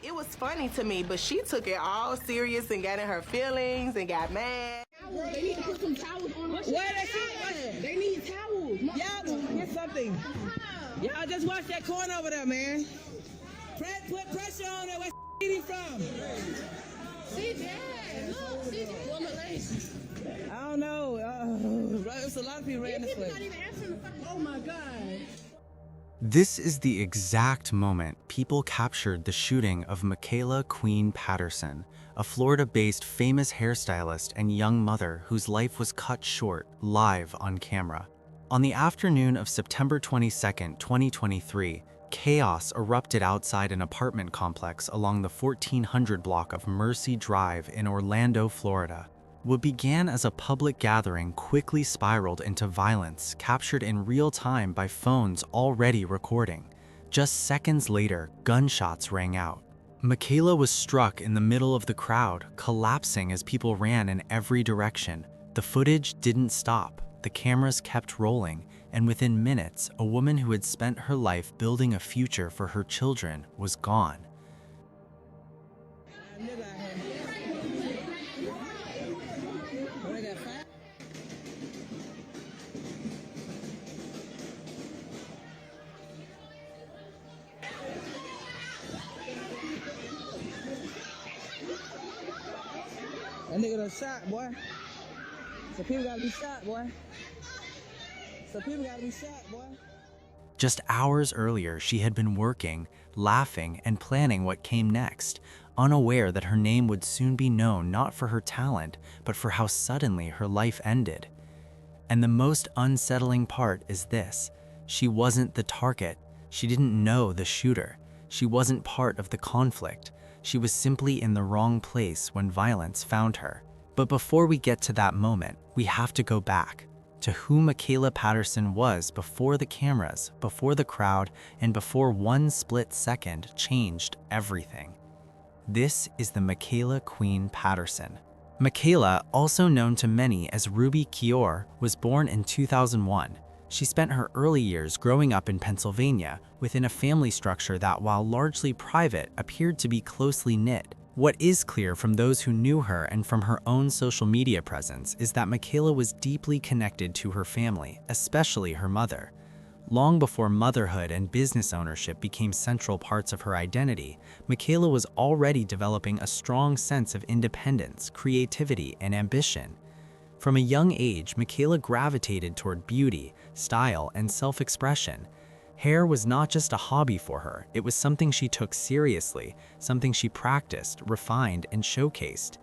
It was funny to me, but she took it all serious and got in her feelings and got mad. They need to put some towels on her. Where they see? They need towels. Y'all get something. Y'all just watch that corn over there, man. Put pressure on it. Where's eating from? See that? Look, see that? Woman, I don't know. There's a lot of people ran this way. not even answering the phone. Oh my God. This is the exact moment people captured the shooting of Michaela Queen Patterson, a Florida-based famous hairstylist and young mother whose life was cut short live on camera. On the afternoon of September 22, 2023, chaos erupted outside an apartment complex along the 1400 block of Mercy Drive in Orlando, Florida. What began as a public gathering quickly spiraled into violence, captured in real time by phones already recording. Just seconds later, gunshots rang out. Michaela was struck in the middle of the crowd, collapsing as people ran in every direction. The footage didn't stop. The cameras kept rolling, and within minutes, a woman who had spent her life building a future for her children was gone. That nigga done shot, boy. So people gotta be shot, boy. Just hours earlier, she had been working, laughing, and planning what came next, unaware that her name would soon be known not for her talent, but for how suddenly her life ended. And the most unsettling part is this: she wasn't the target. She didn't know the shooter. She wasn't part of the conflict. She was simply in the wrong place when violence found her. But before we get to that moment, we have to go back to who Michaela Patterson was before the cameras, before the crowd, and before one split second changed everything. This is the Michaela Queen Patterson. Michaela, also known to many as Ruby Kior, was born in 2001. She spent her early years growing up in Pennsylvania within a family structure that, while largely private, appeared to be closely knit. What is clear from those who knew her and from her own social media presence is that Michaela was deeply connected to her family, especially her mother. Long before motherhood and business ownership became central parts of her identity, Michaela was already developing a strong sense of independence, creativity, and ambition. From a young age, Michaela gravitated toward beauty, style, and self-expression. Hair was not just a hobby for her, it was something she took seriously, something she practiced, refined, and showcased.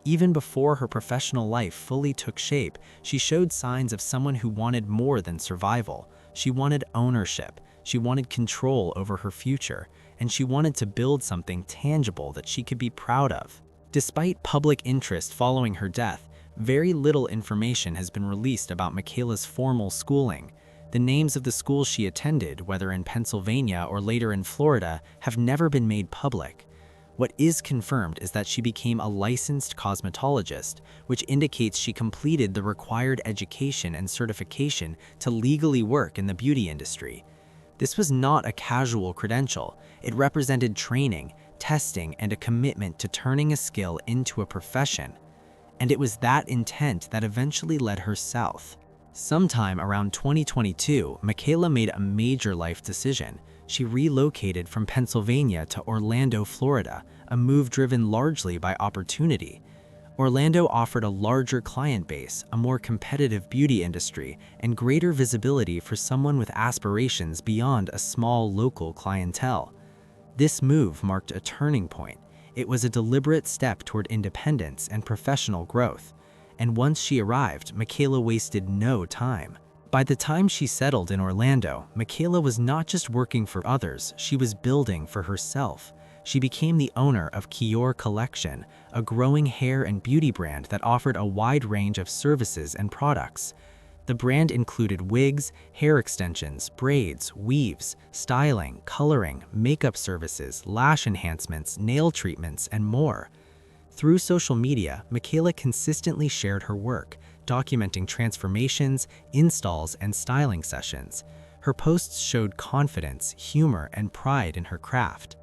Even before her professional life fully took shape, she showed signs of someone who wanted more than survival. She wanted ownership, she wanted control over her future, and she wanted to build something tangible that she could be proud of. Despite public interest following her death, very little information has been released about Michaela's formal schooling. The names of the schools she attended, whether in Pennsylvania or later in Florida, have never been made public. What is confirmed is that she became a licensed cosmetologist, which indicates she completed the required education and certification to legally work in the beauty industry. This was not a casual credential. It represented training, testing, and a commitment to turning a skill into a profession. And it was that intent that eventually led her south. Sometime around 2022, Michaela made a major life decision. She relocated from Pennsylvania to Orlando, Florida, a move driven largely by opportunity. Orlando offered a larger client base, a more competitive beauty industry, and greater visibility for someone with aspirations beyond a small local clientele. This move marked a turning point. It was a deliberate step toward independence and professional growth. And once she arrived, Michaela wasted no time. By the time she settled in Orlando, Michaela was not just working for others, she was building for herself. She became the owner of Kior Collection, a growing hair and beauty brand that offered a wide range of services and products. The brand included wigs, hair extensions, braids, weaves, styling, coloring, makeup services, lash enhancements, nail treatments, and more. Through social media, Michaela consistently shared her work, documenting transformations, installs, and styling sessions. Her posts showed confidence, humor, and pride in her craft.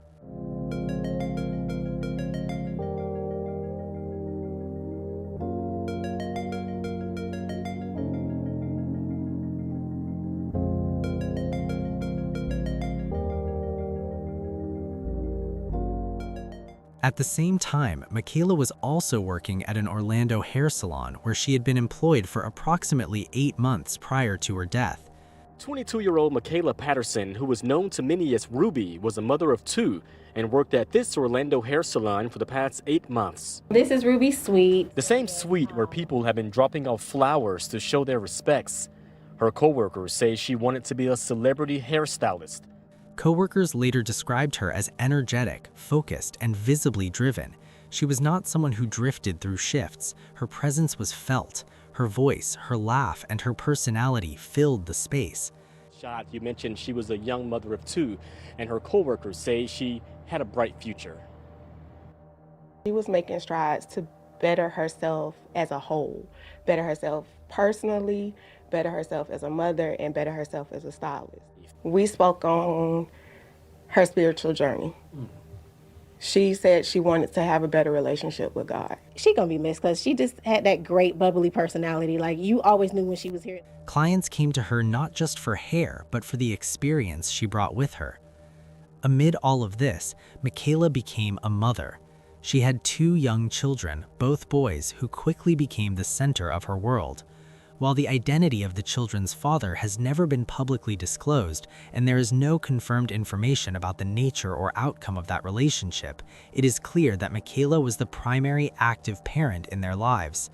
At the same time, Michaela was also working at an Orlando hair salon where she had been employed for approximately 8 months prior to her death. 22-year-old Michaela Patterson, who was known to many as Ruby, was a mother of 2 and worked at this Orlando hair salon for the past 8 months. This is Ruby's suite. The same suite where people have been dropping off flowers to show their respects. Her coworkers say she wanted to be a celebrity hairstylist. Coworkers later described her as energetic, focused, and visibly driven. She was not someone who drifted through shifts. Her presence was felt. Her voice, her laugh, and her personality filled the space. Shad, you mentioned she was a young mother of 2, and her coworkers say she had a bright future. She was making strides to better herself as a whole, better herself personally, better herself as a mother, and better herself as a stylist. We spoke on her spiritual journey. She said she wanted to have a better relationship with God. She gonna be missed because she just had that great bubbly personality. Like, you always knew when she was here. Clients came to her not just for hair, but for the experience she brought with her. Amid all of this, Michaela became a mother. She had 2 young children, both boys, who quickly became the center of her world. While the identity of the children's father has never been publicly disclosed, and there is no confirmed information about the nature or outcome of that relationship, it is clear that Michaela was the primary active parent in their lives.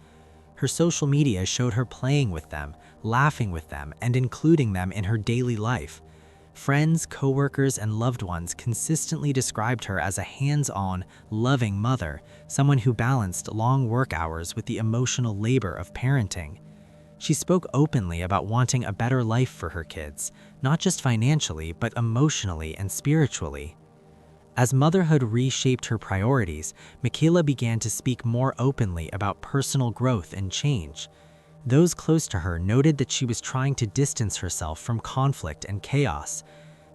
Her social media showed her playing with them, laughing with them, and including them in her daily life. Friends, coworkers, and loved ones consistently described her as a hands-on, loving mother, someone who balanced long work hours with the emotional labor of parenting. She spoke openly about wanting a better life for her kids, not just financially, but emotionally and spiritually. As motherhood reshaped her priorities, Michaela began to speak more openly about personal growth and change. Those close to her noted that she was trying to distance herself from conflict and chaos.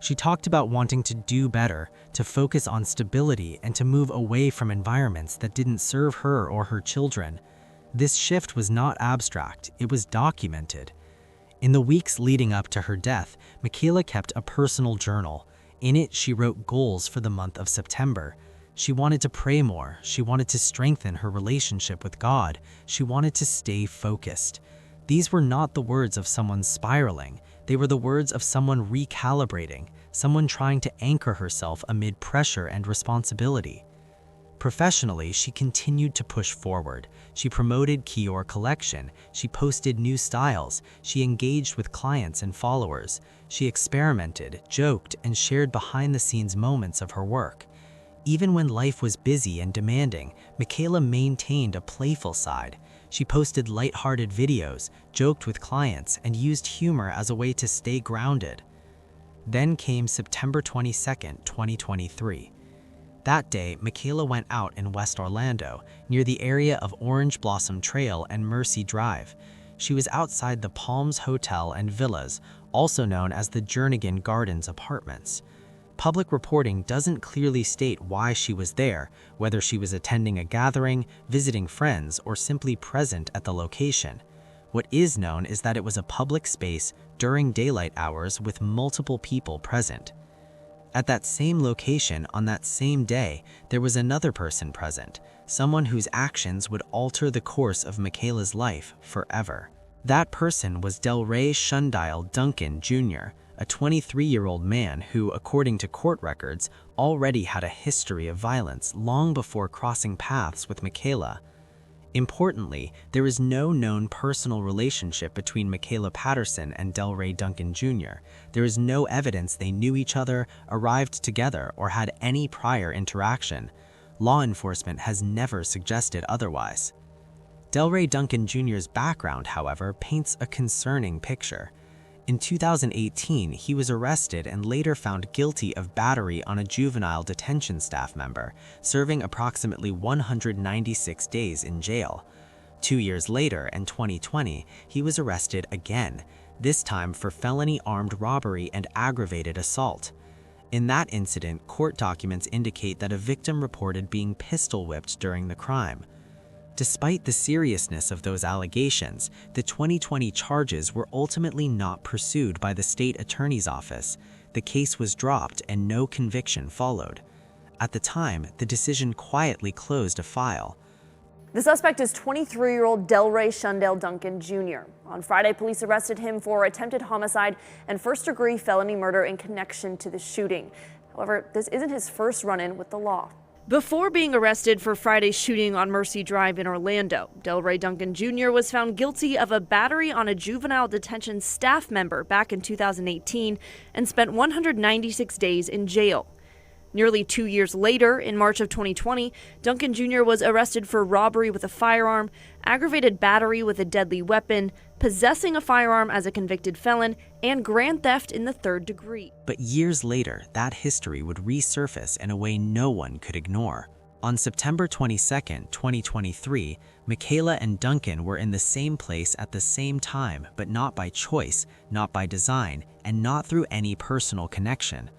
She talked about wanting to do better, to focus on stability, and to move away from environments that didn't serve her or her children. This shift was not abstract, it was documented. In the weeks leading up to her death, Michaela kept a personal journal. In it, she wrote goals for the month of September. She wanted to pray more, she wanted to strengthen her relationship with God, she wanted to stay focused. These were not the words of someone spiraling, they were the words of someone recalibrating, someone trying to anchor herself amid pressure and responsibility. Professionally, she continued to push forward. She promoted Kior Collection, she posted new styles, she engaged with clients and followers, she experimented, joked, and shared behind-the-scenes moments of her work. Even when life was busy and demanding, Michaela maintained a playful side. She posted lighthearted videos, joked with clients, and used humor as a way to stay grounded. Then came September 22, 2023. That day, Michaela went out in West Orlando, near the area of Orange Blossom Trail and Mercy Drive. She was outside the Palms Hotel and Villas, also known as the Jernigan Gardens Apartments. Public reporting doesn't clearly state why she was there, whether she was attending a gathering, visiting friends, or simply present at the location. What is known is that it was a public space during daylight hours with multiple people present. At that same location, on that same day, there was another person present, someone whose actions would alter the course of Michaela's life forever. That person was Delray Shundile Duncan Jr., a 23-year-old man who, according to court records, already had a history of violence long before crossing paths with Michaela. Importantly, there is no known personal relationship between Michaela Patterson and Delray Duncan Jr. There is no evidence they knew each other, arrived together, or had any prior interaction. Law enforcement has never suggested otherwise. Delray Duncan Jr.'s background, however, paints a concerning picture. In 2018, he was arrested and later found guilty of battery on a juvenile detention staff member, serving approximately 196 days in jail. 2 years later, in 2020, he was arrested again, this time for felony armed robbery and aggravated assault. In that incident, court documents indicate that a victim reported being pistol whipped during the crime. Despite the seriousness of those allegations, the 2020 charges were ultimately not pursued by the state attorney's office. The case was dropped and no conviction followed. At the time, the decision quietly closed a file. The suspect is 23-year-old Delray Shundell Duncan Jr. On Friday, police arrested him for attempted homicide and first-degree felony murder in connection to the shooting. However, this isn't his first run-in with the law. Before being arrested for Friday's shooting on Mercy Drive in Orlando, Delray Duncan Jr. was found guilty of a battery on a juvenile detention staff member back in 2018 and spent 196 days in jail. Nearly 2 years later, in March of 2020, Duncan Jr. was arrested for robbery with a firearm, aggravated battery with a deadly weapon, possessing a firearm as a convicted felon, and grand theft in the third degree. But years later, that history would resurface in a way no one could ignore. On September 22, 2023, Michaela and Duncan were in the same place at the same time, but not by choice, not by design, and not through any personal connection.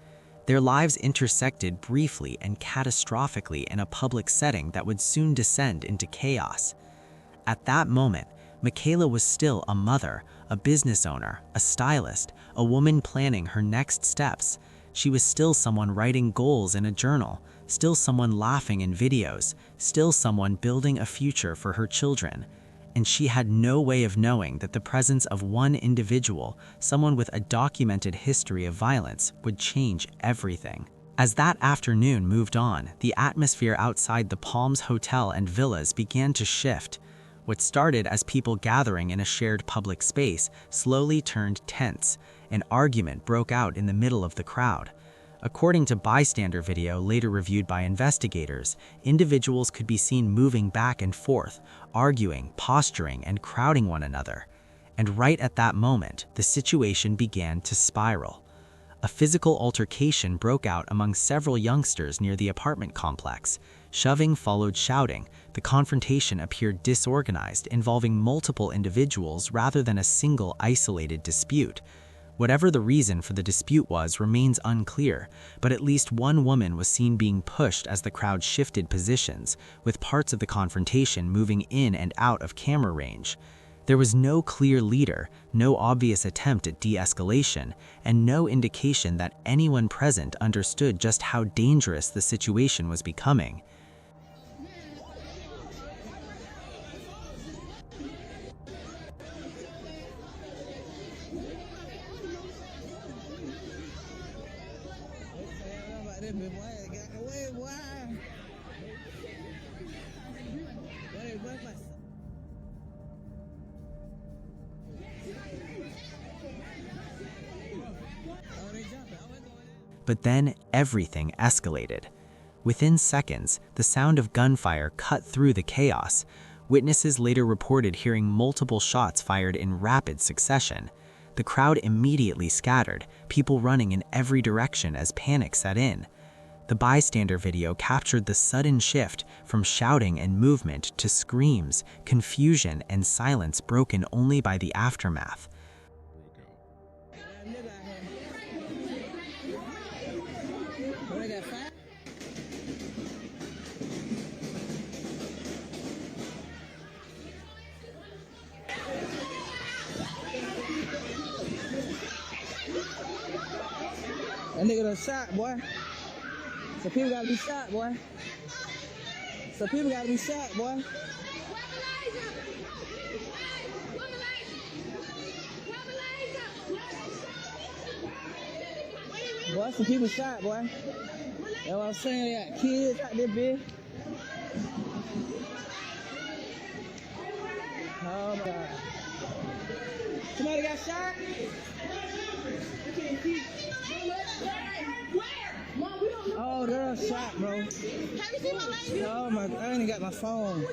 Their lives intersected briefly and catastrophically in a public setting that would soon descend into chaos. At that moment, Michaela was still a mother, a business owner, a stylist, a woman planning her next steps. She was still someone writing goals in a journal, still someone laughing in videos, still someone building a future for her children. And she had no way of knowing that the presence of one individual, someone with a documented history of violence, would change everything. As that afternoon moved on, the atmosphere outside the Palms Hotel and Villas began to shift. What started as people gathering in a shared public space slowly turned tense. An argument broke out in the middle of the crowd. According to bystander video later reviewed by investigators, individuals could be seen moving back and forth, arguing, posturing, and crowding one another. And right at that moment, the situation began to spiral. A physical altercation broke out among several youngsters near the apartment complex. Shoving followed shouting. The confrontation appeared disorganized, involving multiple individuals rather than a single isolated dispute. Whatever the reason for the dispute was remains unclear, but at least one woman was seen being pushed as the crowd shifted positions, with parts of the confrontation moving in and out of camera range. There was no clear leader, no obvious attempt at de-escalation, and no indication that anyone present understood just how dangerous the situation was becoming. But then everything escalated. Within seconds, the sound of gunfire cut through the chaos. Witnesses later reported hearing multiple shots fired in rapid succession. The crowd immediately scattered, people running in every direction as panic set in. The bystander video captured the sudden shift from shouting and movement to screams, confusion, and silence broken only by the aftermath. That nigga done shot, boy. So people gotta be shot, boy. So people gotta be shot, boy. Boy, some people shot, boy. That's what I'm saying. They got kids out there, bitch. Oh my God. Somebody got shot? Oh, they're shot, bro. Have you seen my lady? Oh my, I ain't got my phone.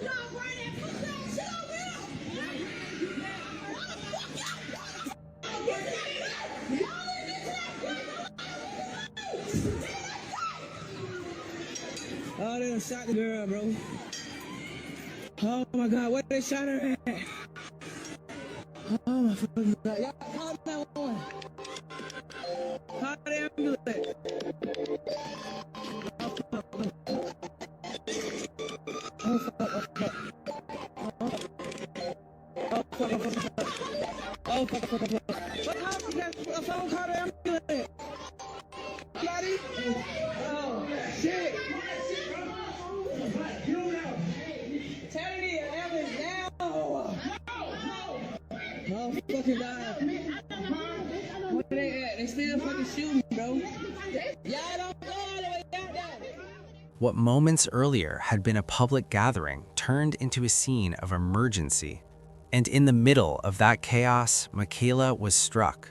Oh, they done shot the girl, bro. Oh my God, where they shot her at? Oh my fucking God. Y'all call 911. Call the ambulance. Oh fuck, oh fuck. Oh fuck, oh fuck. Oh fuck, oh fuck. What phone call the ambulance? Somebody? Oh shit. still fucking shooting, bro. Y'all don't go all the way out there. What moments earlier had been a public gathering turned into a scene of emergency. And in the middle of that chaos, Michaela was struck.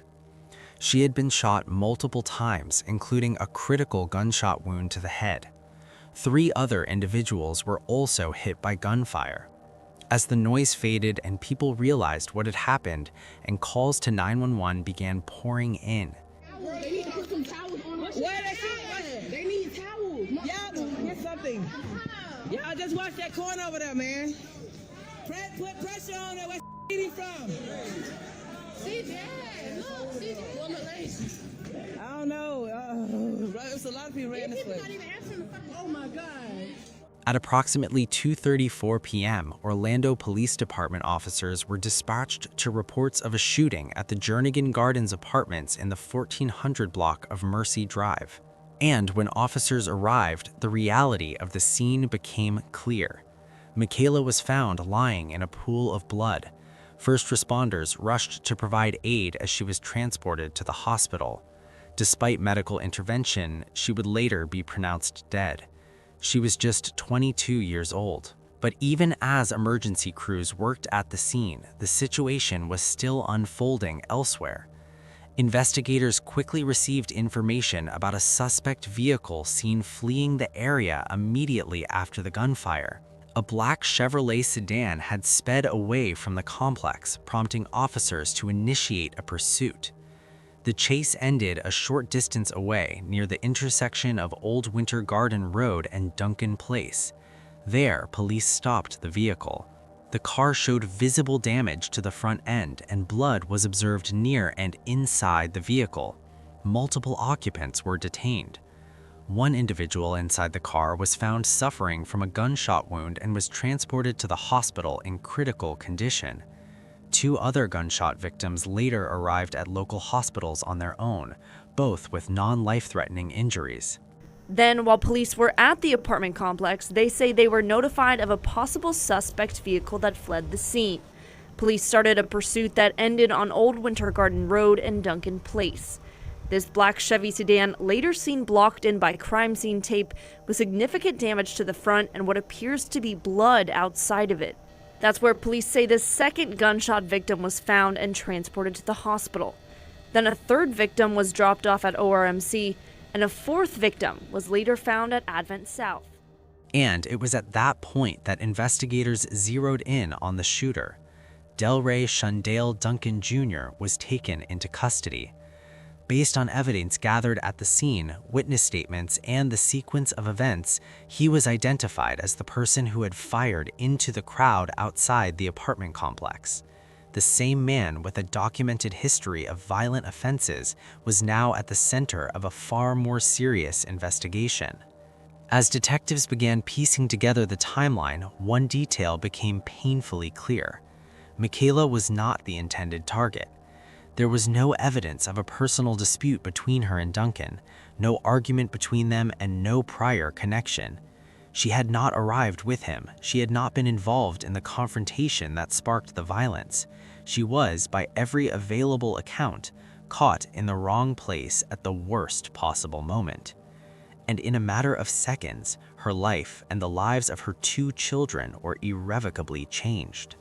She had been shot multiple times, including a critical gunshot wound to the head. 3 other individuals were also hit by gunfire. As the noise faded and people realized what had happened and calls to 911 began pouring in, They need to put some towels on her. Where they shooting? They need towels. Y'all get something. Y'all just watch that corner over there, man. Put pressure on it. Where's eating from? See that? Look, see that? Well, look, hey. I don't know. It's a lot of people ran this way. Not even answering the fucking. Oh my god. At approximately 2:34 p.m., Orlando Police Department officers were dispatched to reports of a shooting at the Jernigan Gardens apartments in the 1400 block of Mercy Drive. And when officers arrived, the reality of the scene became clear. Michaela was found lying in a pool of blood. First responders rushed to provide aid as she was transported to the hospital. Despite medical intervention, she would later be pronounced dead. She was just 22 years old. But even as emergency crews worked at the scene, the situation was still unfolding elsewhere. Investigators quickly received information about a suspect vehicle seen fleeing the area immediately after the gunfire. A black Chevrolet sedan had sped away from the complex, prompting officers to initiate a pursuit. The chase ended a short distance away near the intersection of Old Winter Garden Road and Duncan Place. There, police stopped the vehicle. The car showed visible damage to the front end, and blood was observed near and inside the vehicle. Multiple occupants were detained. One individual inside the car was found suffering from a gunshot wound and was transported to the hospital in critical condition. 2 other gunshot victims later arrived at local hospitals on their own, both with non-life-threatening injuries. Then, while police were at the apartment complex, they say they were notified of a possible suspect vehicle that fled the scene. Police started a pursuit that ended on Old Winter Garden Road and Duncan Place. This black Chevy sedan, later seen blocked in by crime scene tape, with significant damage to the front and what appears to be blood outside of it. That's where police say the second gunshot victim was found and transported to the hospital. Then a third victim was dropped off at ORMC, and a fourth victim was later found at Advent South. And it was at that point that investigators zeroed in on the shooter. Delray Shundale Duncan Jr. was taken into custody. Based on evidence gathered at the scene, witness statements, and the sequence of events, he was identified as the person who had fired into the crowd outside the apartment complex. The same man with a documented history of violent offenses was now at the center of a far more serious investigation. As detectives began piecing together the timeline, one detail became painfully clear. Michaela was not the intended target. There was no evidence of a personal dispute between her and Duncan, no argument between them, and no prior connection. She had not arrived with him. She had not been involved in the confrontation that sparked the violence. She was, by every available account, caught in the wrong place at the worst possible moment. And in a matter of seconds, her life and the lives of her 2 children were irrevocably changed.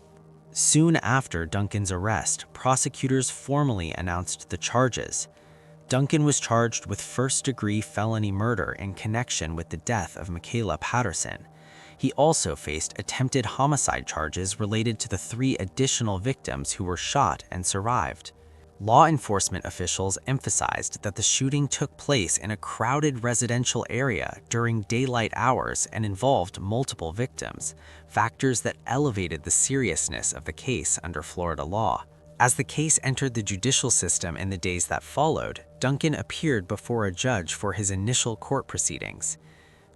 Soon after Duncan's arrest, prosecutors formally announced the charges. Duncan was charged with first-degree felony murder in connection with the death of Michaela Patterson. He also faced attempted homicide charges related to the 3 additional victims who were shot and survived. Law enforcement officials emphasized that the shooting took place in a crowded residential area during daylight hours and involved multiple victims, factors that elevated the seriousness of the case under Florida law. As the case entered the judicial system in the days that followed, Duncan appeared before a judge for his initial court proceedings.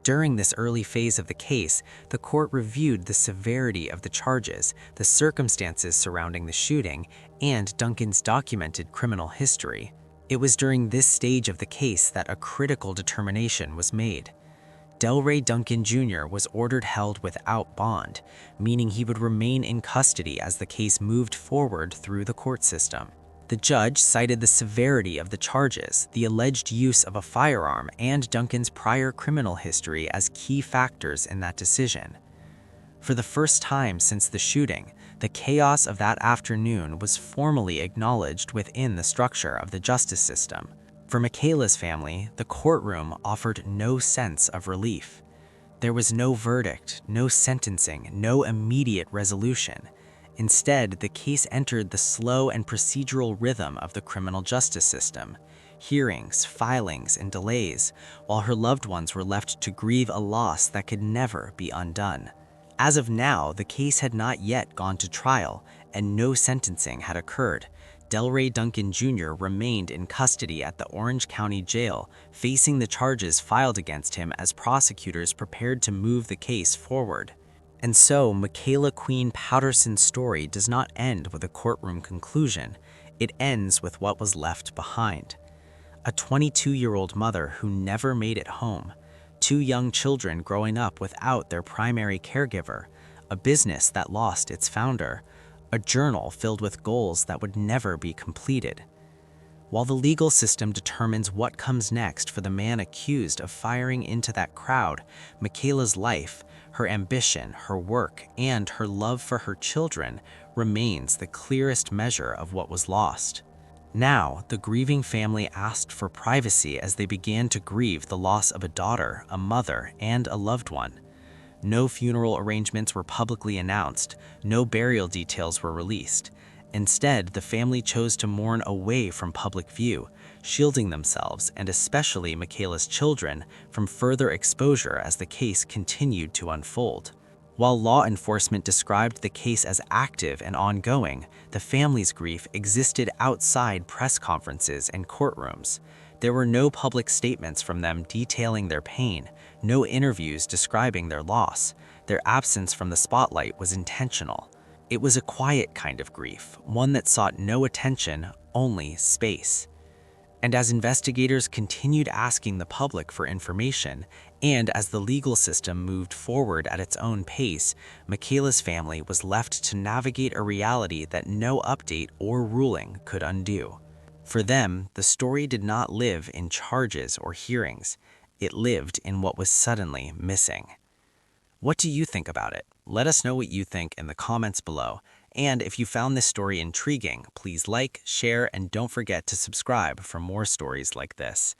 During this early phase of the case, the court reviewed the severity of the charges, the circumstances surrounding the shooting, and Duncan's documented criminal history. It was during this stage of the case that a critical determination was made. Delray Duncan Jr. was ordered held without bond, meaning he would remain in custody as the case moved forward through the court system. The judge cited the severity of the charges, the alleged use of a firearm, and Duncan's prior criminal history as key factors in that decision. For the first time since the shooting, the chaos of that afternoon was formally acknowledged within the structure of the justice system. For Michaela's family, the courtroom offered no sense of relief. There was no verdict, no sentencing, no immediate resolution. Instead, the case entered the slow and procedural rhythm of the criminal justice system. Hearings, filings, and delays, while her loved ones were left to grieve a loss that could never be undone. As of now, the case had not yet gone to trial, and no sentencing had occurred. Delray Duncan Jr. remained in custody at the Orange County Jail, facing the charges filed against him as prosecutors prepared to move the case forward. And so, Michaela Queen Patterson's story does not end with a courtroom conclusion. It ends with what was left behind. A 22-year-old mother who never made it home, 2 young children growing up without their primary caregiver, a business that lost its founder, a journal filled with goals that would never be completed. While the legal system determines what comes next for the man accused of firing into that crowd, Michaela's life, her ambition, her work, and her love for her children remains the clearest measure of what was lost. Now, the grieving family asked for privacy as they began to grieve the loss of a daughter, a mother, and a loved one. No funeral arrangements were publicly announced, no burial details were released. Instead, the family chose to mourn away from public view, shielding themselves, and especially Michaela's children, from further exposure as the case continued to unfold. While law enforcement described the case as active and ongoing, the family's grief existed outside press conferences and courtrooms. There were no public statements from them detailing their pain, no interviews describing their loss. Their absence from the spotlight was intentional. It was a quiet kind of grief, one that sought no attention, only space. And as investigators continued asking the public for information, and as the legal system moved forward at its own pace, Michaela's family was left to navigate a reality that no update or ruling could undo. For them, the story did not live in charges or hearings. It lived in what was suddenly missing. What do you think about it? Let us know what you think in the comments below. And if you found this story intriguing, please like, share, and don't forget to subscribe for more stories like this.